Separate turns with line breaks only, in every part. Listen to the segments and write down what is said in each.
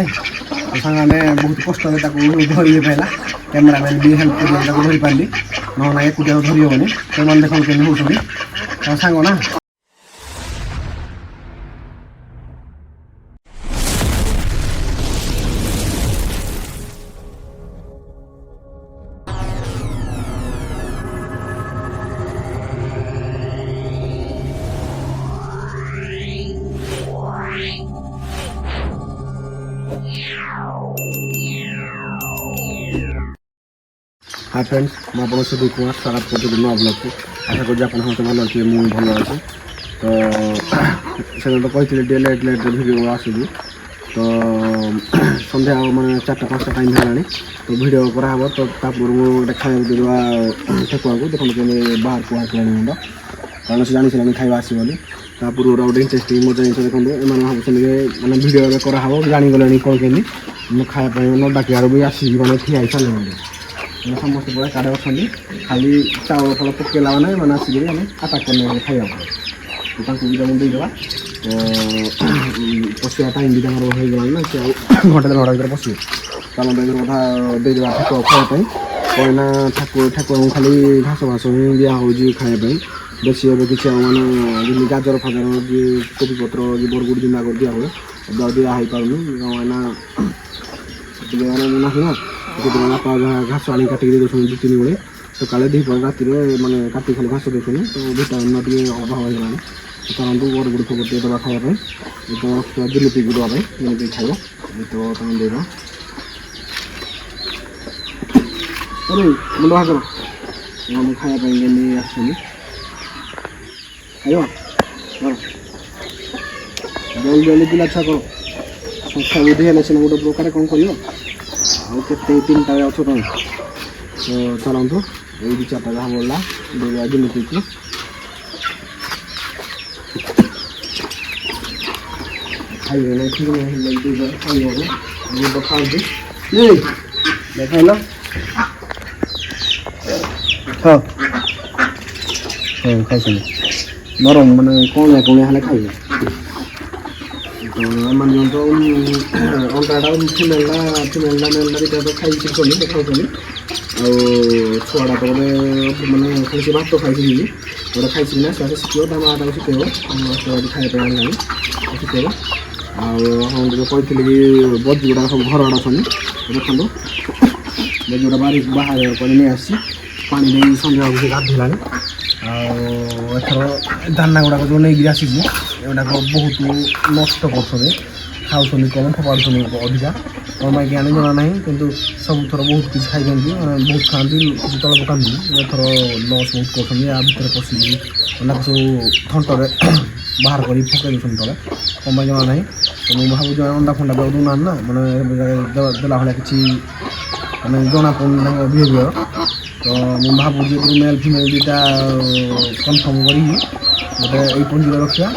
सामने बहुत कष्ट धरी पाला कैमेरामैन भी हेल्प कर धरी पारि ना एकुटिया धरी हेनी से देख के हो सांग ना हाय फ्रेंड्स मैं आप सुदीप कुमार स्वागत करते नया ब्लॉग को आशा कर समस्त भल अच्छे मुझे भल अच्छे तो से तो कही डे लेट भिडियो आसुदी तो सन्ध्या मैं 4-5 टाइम है तो भिडियो कराब तो पूर्व खाया देवा ठेकुआ को देखते बाहर कुआ मुंड कारण से जानी खाଇବା आसबनी पूर्व गोटे इंटरेस्टिंग मजा जिन देखो एम भावुँ मैंने भिडियो कराब जानीगले कौन खायापी न डाकियार भी आसी मैंने ठिया सारे समस्त बड़े काड़े अच्छा खाली चाउल फल पकेला मैंने आसिक आटाक करने खाया देदेवा तो पशिया टाइम भी हो गलाना घंटे 1.5 घंटे पशे चल कथा देदेवा ठाकुआ खायापी कहीं ठाकुआ खाली घास भास ही दिहे खायापी बेसी ए कि मैंने गाजर फाजर कोबी पत्र बरगुड़ जिंदा कर दिया हुए दिहई पार्ना ना बापा घास आनी काटिक दे 2-3 बड़े तो काले दी राति मैंने काटी खाली घास देखुनी तो भिटामिन टे अभाव होगा चलते बरगुड़ खबर देवा खायापी तो जिलेपी को देवाई जिलेपी खाइब तो तुम देवा अरे मुंड भाग खायापी नहीं आसनी खाइब जल्दी जल्दी पिला छुआ कर संस्था बुद्धि है गोटे प्रकार कौन कर आते 3टा अच्छे तुम तो चलतु ये 4टा जहाँ बोला देवा जिलेपी को खाइए ना ठीक नहीं खाइए तो खाती देखाइल हाँ खाई नरम मैंने कौन कौन खाइए तो मैंने जो अंतटा फिमेलटा मेलटा तो खाई देखा छुआटा तो गोटे मैंने खाली भात खाई गोटे खाई ना से शिखेब ता माँ शिखेब खाया आनी शिखेब आम कही कि बज गुड़ा सब घर आड़ अच्छे देखो बज गुड़ा बाहर नहीं आसी पानी नहीं सन्ध्या गाधेला आर दाना गुड़ाक जो नहीं आसी एगुड़ाक बहुत नष्ट कर खाऊ कम फोपाड़ी अधिका कमाई आने जना ना कि सब थर बहुत किसी खाई बहुत खाती किसी तले पकाती थर लस बहुत कर भितर पशिकी सब थंटे बाहर कर फकई दूसरी तले कमाई जना ना तो मुझे भावुँ अंडा फंडा भी दूना ना मैंने देला भाया कि मैंने जना पड़ना बिहेवियर तो मुझे भावुँ मेल फिमेल 2टा कनफर्म कर गोटे ये पंजी रखा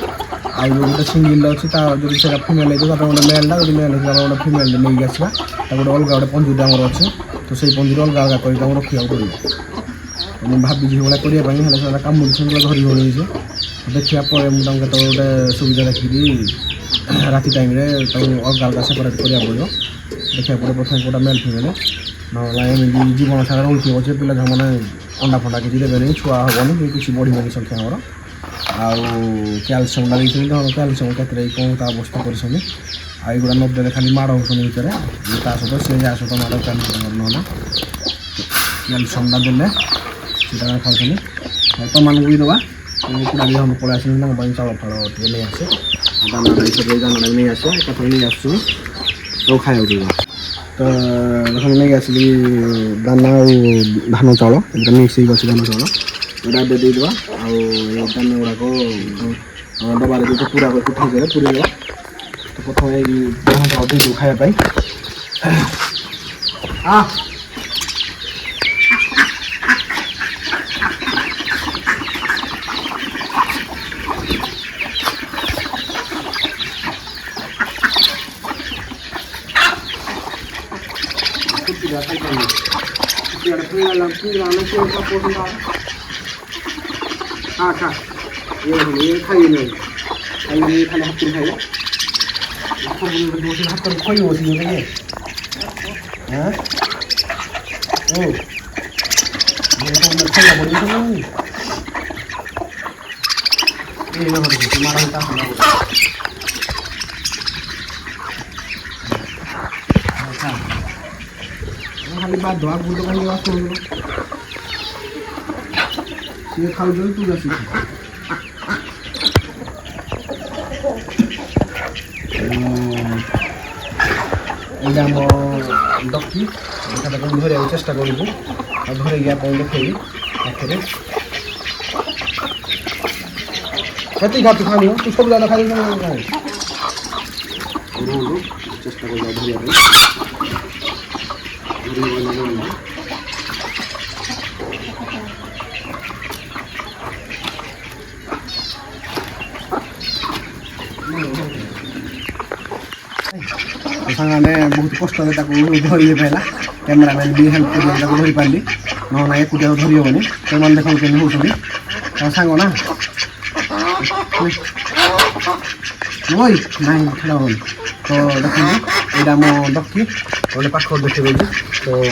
आई गोटे सिंगल अच्छी जो से फिमेल होता गोटे मेलटा जो मेल होता गोटे फिमेल नहीं आसवा गोटे अलग गोटे पंजीटा आम अच्छे तो से पंजी अलग अलग कर रखा पड़ो मुझे भाभी भाया करने कम धरी हो देखा मुझे गोटे सुविधा देखिए राति टाइम अलग अलग सेपरेट करा पड़ो देखा पड़े प्रथम गोटे मेल फिमेल ना जीवन सारा रही अच्छे पिला जो मैंने अंडा फंडा किसी देवे छुआ हेनी किसी बढ़ी संख्या आमर क्यालसीयम देखते क्यालसीयम के कौन ता अवस्था कर गुड़ा नदे खाली माड़ होनी भितर सहित सी जा सहित माड़ 40 टकर ना क्यालसीयम देने सीटा खाऊ तुम भी दवा कुड़ा भी हम पलि आस चाउल फाड़ नहीं आसे दाना नहीं आसे कथा नहीं आस तो खाया देवा तो नहीं आसली दाना धान चाउल मिक्स अच्छे धान चाउल गोटा देदेवा आन गुड़ाक डबार जो पूरा उठे पूरी देवा तो प्रथम धान चाउल देदेव खायापी हाँ खा ये खाइए नहीं खाइए खाली हाथ खाइए হাত করে খই বসি নাকি হ্যাঁ ও খাইয়া পড়ি এই মারা খালি বাদ ধোয়া বুঝতে খালি বাস করবো সে খাওয়ার জন্য তুই আসিস এইটা আমার ডকি এখানে ধরে চেষ্টা করব আর ধরে গিয়ে আপনার দেখেবি পাখরে সেটাই খাচ্ছি খাবি তুই সব জায়গা খাবি চেষ্টা করবো ধরে ସାଙ୍ଗମାନେ ବହୁତ କଷ୍ଟରେ ତାକୁ ଧରିବେ ପାଇଲା କ୍ୟାମେରାମ୍ୟାନ୍ ବି ହେଲ୍ପ କରି ତାକୁ ଧରିପାରିଲି ନହେଲେ ଏକୁଟିଆ ଧରି ହେବନି ସେମାନେ ଦେଖନ୍ତୁ କେମିତି ହେଉଛନ୍ତି ତାଙ୍କ ସାଙ୍ଗ ନା ওই নাই খেলা হল তো দেখুন এটা আমার ডকি ଗୋଟେ ପାଖରେ ଦେଖିବେ ତ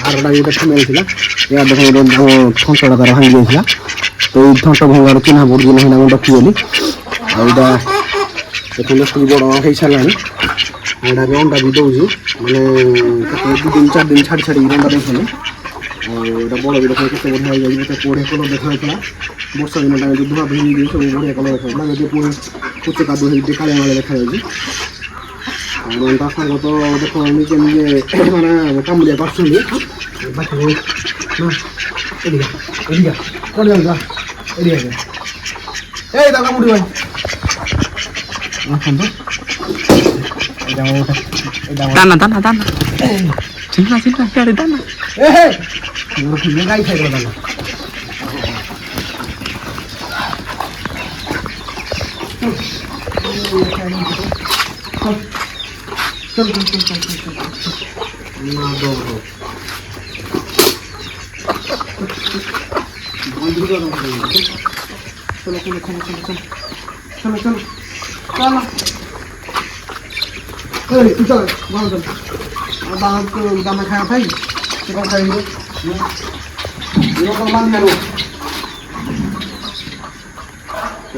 ଆରଟା ଗୋଟେ ଫିମେଲ୍ ଥିଲା ଏହା ଦେଖୁন ଆମ ଥଣ୍ଟଟା ତାର ଭାଙ୍ଗି ଯାଇଥିଲା ତ ଏଇ ଥଣ୍ଟ ଭଙ୍ଗାର ଚିହ୍ନା ପଡ଼ୁଛି ନାହିଁ ଆମ ଡକି ବୋଲି ଆଉ ଏଇଟା ଦେଖୁନ ସବୁ ବଡ଼ ହେଇସାରିଲାଣି ଏଇଟା ବି ଅଣ୍ଡା ବି ଦେଉଛି ମାନେ କେତେ 2 ଦିନ 4 ଦିନ ଛାଡ଼ି ଛାଡ଼ି ଅଣ୍ଡା ଦେଇଥିଲି ଆଉ ଏଇଟା ବଡ଼ ବି ଦେଖ କେତେ ବଢ଼ିଆ ହେଇଯାଇଛି ମତେ ବଢ଼ିଆ କଲର୍ ଦେଖାଯାଉଥିଲା ବର୍ଷା ଦିନ ଟାଇମ୍ ଧୁଆ ଧୋଇ ହେଇଯିବ ସବୁ ବଢ଼ିଆ କଲର୍ ଦେଖାଯାଉଥିଲା ଏବେ ପୁଣି କୁଚ କାଦୁ ହେଇକି କାଳିଆ ମାଳିଆ ଦେଖାଯାଉଛି ଆଉ ତା ସାଙ୍ଗ ତ ଦେଖ ନିଜେ ନିଜେ ମାନେ କାମୁଡ଼ିବାକୁ ଆସୁଛନ୍ତି ପାଖରେ ଏଡ଼ିକା ଏଡ଼ିକା କ'ଣ ଯାଉଛ ଏଡ଼ିକା ଏଇ ତା କାମୁଡ଼ି ଭାଇ ଆସନ୍ତୁ দানা দানা দানা চিন্তা চিন্তা আরে দানা গাই খাইব দানা চলো চলো চলো চলো চলো চলো এই তুই চল ভালো চল বাবা তো দামা খাওয়া খাই সে কম খাইব এরকম মান গেল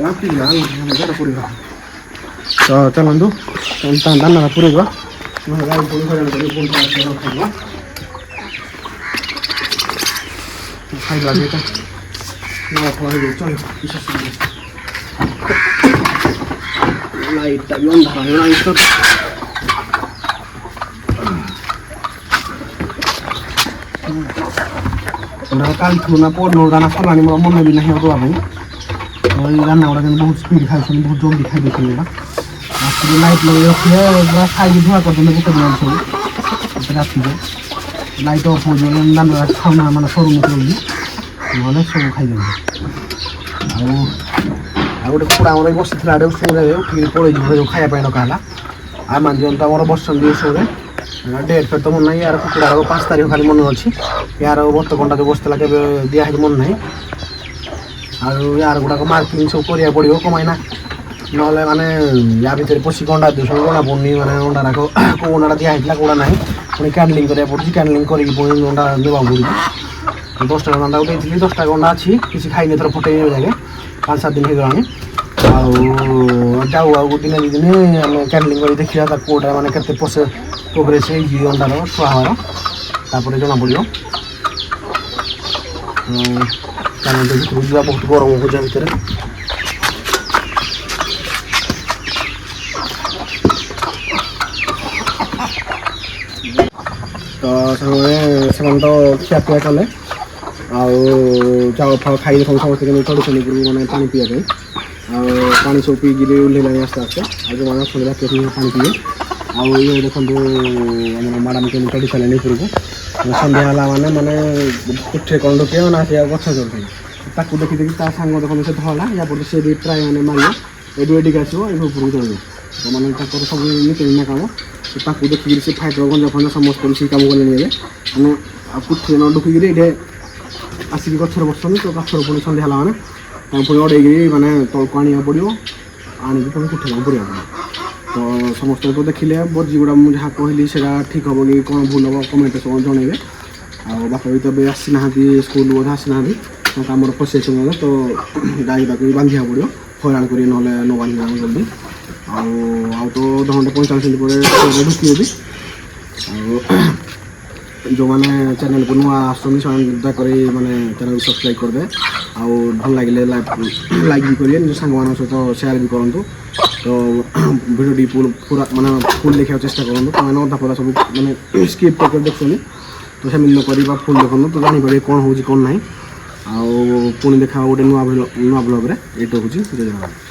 রাত্রি না ঘরে পড়ে গেল তো চলন্তু দান্না পুরে গো গাড়ি পড়ে ঘরে ফোন খাইব খাইব লাগে এটা না খাওয়া হয়ে চল বিশেষ লাইটটা বন্ধ হয় না তো কাল থুনা পড়লো দানা ফলানি মোর মনে বি নাহি অতবা ভাই ওই রান্না ওরা কিন্তু বহুত স্পিড খাইছেন বহুত জলদি খাই দিয়েছেন এরা আজকে লাইট লগে রাখিয়ে ওরা খাই ধোয়া করতে না বুঝতে দিলাম সব রাত্রিতে লাইট অফ হয়ে গেলে দানা খাওয়া মানে সরু মতো জলদি নহলে সব খাই দেবে ଆଉ ଗୋଟେ କୁକୁଡ଼ା ଆମର ବସିଥିଲା ଆଡ଼େ ଉଷୁରେ ଉଠିକି ପଳେଇଯିବ ଯେଉଁ ଖାଇବା ପାଇଁ ଡକା ହେଲା ଆଉ ମାଞ୍ଜିଅନ୍ ତ ଆମର ବସିଛନ୍ତି ଉଷୁରେ ଡେଟ୍ ଫେଟ୍ ତ ମନେ ନାହିଁ ୟାର କୁକୁଡ଼ାର 5 ତାରିଖ ଖାଲି ମନେ ଅଛି ୟାର ବତ ଘଣ୍ଟା ଯେଉଁ ବସିଥିଲା କେବେ ଦିଆହେଇଛି ମନେ ନାହିଁ ଆଉ ୟାର ଗୁଡ଼ାକ ମାର୍କିଂ ସବୁ କରିବାକୁ ପଡ଼ିବ କମାଇ ନା ନହେଲେ ମାନେ ୟା ଭିତରେ ପଶିକି ଅଣ୍ଡା ଦେଉଛନ୍ତି ଜଣା ପଡ଼ୁନି ମାନେ ଅଣ୍ଡାଟାକ କେଉଁ ଅଣ୍ଡାଟା ଦିଆହେଇଥିଲା କେଉଁଟା ନାହିଁ ପୁଣି କ୍ୟାଣ୍ଡଲିଂ କରିବାକୁ ପଡ଼ୁଛି କ୍ୟାଣ୍ଡଲିଂ କରିକି ପୁଣି ଅଣ୍ଡା ଦେବାକୁ ପଡ଼ୁଛି 10ଟା ଅଣ୍ଡା ଦେଇଥିଲି 10ଟା ଅଣ୍ଡା ଅଛି କିଛି ଖାଇନି ଏଥର ଫଟେଇ ଯାକେ 5-7 ଦିନ ହେଇଗଲାଣି ଆଉ ଯାଉ ଆଉ ଦିନେ 2 ଦିନ ଆମେ କ୍ୟାଣ୍ଡଲିଂ କରି ଦେଖିବା ତା କେଉଁଟା ମାନେ କେତେ ପ୍ରୋଗ୍ରେସ୍ ହେଇଛି ଅଣ୍ଡାର ଛୁଆ ହେବାର ତାପରେ ଜଣାପଡ଼ିବ ଚାଲନ୍ତୁ ଭିତରକୁ ଯିବା ବହୁତ ଗରମ ହେଉଛି ଭିତରେ ତ ସେମାନେ ତ ଖିଆପିଆ କଲେ ଆଉ ଚାଉଳ ଫାଳ ଖାଇ ଦେଖନ୍ତୁ ସମସ୍ତେ କେମିତି ଚଢ଼ୁଛନ୍ତି ମାନେ ପାଣି ପିଇବା ପାଇଁ ଆଉ ପାଣି ସବୁ ପିଇକିରି ଓହ୍ଲେଇଲାଣି ଆସ୍ତେ ଆସ୍ତେ ଆଉ ଯେଉଁମାନେ ଅଛନ୍ତି ରାତି ପାଣି ପିଇବେ ଆଉ ଇଏ ଦେଖନ୍ତୁ ଆମର ମ୍ୟାଡ଼ାମ୍ କେମିତି ଚଢ଼ି ସାରିଲେଣି ଉପରକୁ ସନ୍ଧ୍ୟା ହେଲା ମାନେ ଉଠେ କ'ଣ ରଖିବେ ମାନେ ଆସିବା ଗଛ ଚଢ଼ୁଛନ୍ତି ତାକୁ ଦେଖି ଦେଖି ତା ସାଙ୍ଗ ଦେଖନ୍ତୁ ସେ ଧଳା ଯାପଟେ ସେ ବି ପ୍ରାୟ ମାନେ ମାରିବ ଏଠୁ ଏଠିକି ଆସିବ ଏଠୁ ଉପରକୁ ଚଢ଼ିବ ମାନେ ତାଙ୍କର ସବୁ ନିତିଦିନିଆ କାମ ତାକୁ ଦେଖିକିରି ସେ ଫାଇଟର ଗଞ୍ଜା ଫଞ୍ଜା ସମସ୍ତେ ମିଶିକି କାମ କଲେଣି ଏବେ ମାନେ ଆଉ କୁଠି ନ ଢୁକିକିରି ଏଠି ଆସିକି ଗଛରେ ବସୁଛନ୍ତି ତ ଗଛର ପୁଣି ସନ୍ଧ୍ୟା ହେଲା ମାନେ ତାଙ୍କୁ ପୁଣି ଅଡ଼େଇକିରି ମାନେ ତଳକୁ ଆଣିବାକୁ ପଡ଼ିବ ଆଣିକି ପୁଣି କୁଠିବାକୁ ପଡ଼ିବ ତ ସମସ୍ତେ ତ ଦେଖିଲେ ଭୋଜି ଗୁଡ଼ା ମୁଁ ଯାହା କହିଲି ସେଇଟା ଠିକ୍ ହେବ କି କ'ଣ ଭୁଲ ହେବ କମେଣ୍ଟରେ ସବୁ ଜଣାଇବେ। ଆଉ ବାପା ବି ତ ଏବେ ଆସିନାହାନ୍ତି, ସ୍କୁଲ ବୋଧେ ଆସିନାହାନ୍ତି, ତାଙ୍କ ଆମର ଫସିଯାଇଛନ୍ତି ନହେଲେ ତ ଗାଈ ତାକୁ ବି ବାନ୍ଧିବାକୁ ପଡ଼ିବ, ହଇରାଣ କରି ନହେଲେ ନ ବାନ୍ଧିବା ଜଲ୍ଦି। ଆଉ ତ ଅଧଘଣ୍ଟେ 45 ମିନିଟ୍ ପରେ ଢୁକିବେ ବି। ଆଉ ଯେଉଁମାନେ ଚ୍ୟାନେଲକୁ ନୂଆ ଆସୁଛନ୍ତି ସେମାନେ ଦୟାକରି ମାନେ ଚ୍ୟାନେଲକୁ ସବସ୍କ୍ରାଇବ୍ କରିଦେବେ। ଆଉ ଭଲ ଲାଗିଲେ ଲାଇକ୍ ବି କରିବେ, ନିଜ ସାଙ୍ଗମାନଙ୍କ ସହିତ ସେୟାର ବି କରନ୍ତୁ। ତ ଭିଡ଼ିଓଟି ପୁରା ମାନେ ଫୁଲ୍ ଦେଖିବାକୁ ଚେଷ୍ଟା କରନ୍ତୁ। ସେମାନେ ଅଧା ପରା ସବୁ ମାନେ ସ୍କିପ୍ କରି ଦେଖୁଛନ୍ତି, ତ ସେମିତି ନ କରି ବା ଫୁଲ୍ ଦେଖନ୍ତୁ, ତ ଜାଣିପାରିବେ କ'ଣ ହେଉଛି କ'ଣ ନାହିଁ। ଆଉ ପୁଣି ଦେଖା ଗୋଟେ ନୂଆ ବ୍ଲଗ୍ରେ। ଏଇଟା ହେଉଛି ଜୟ ଜଗନ୍ନାଥ।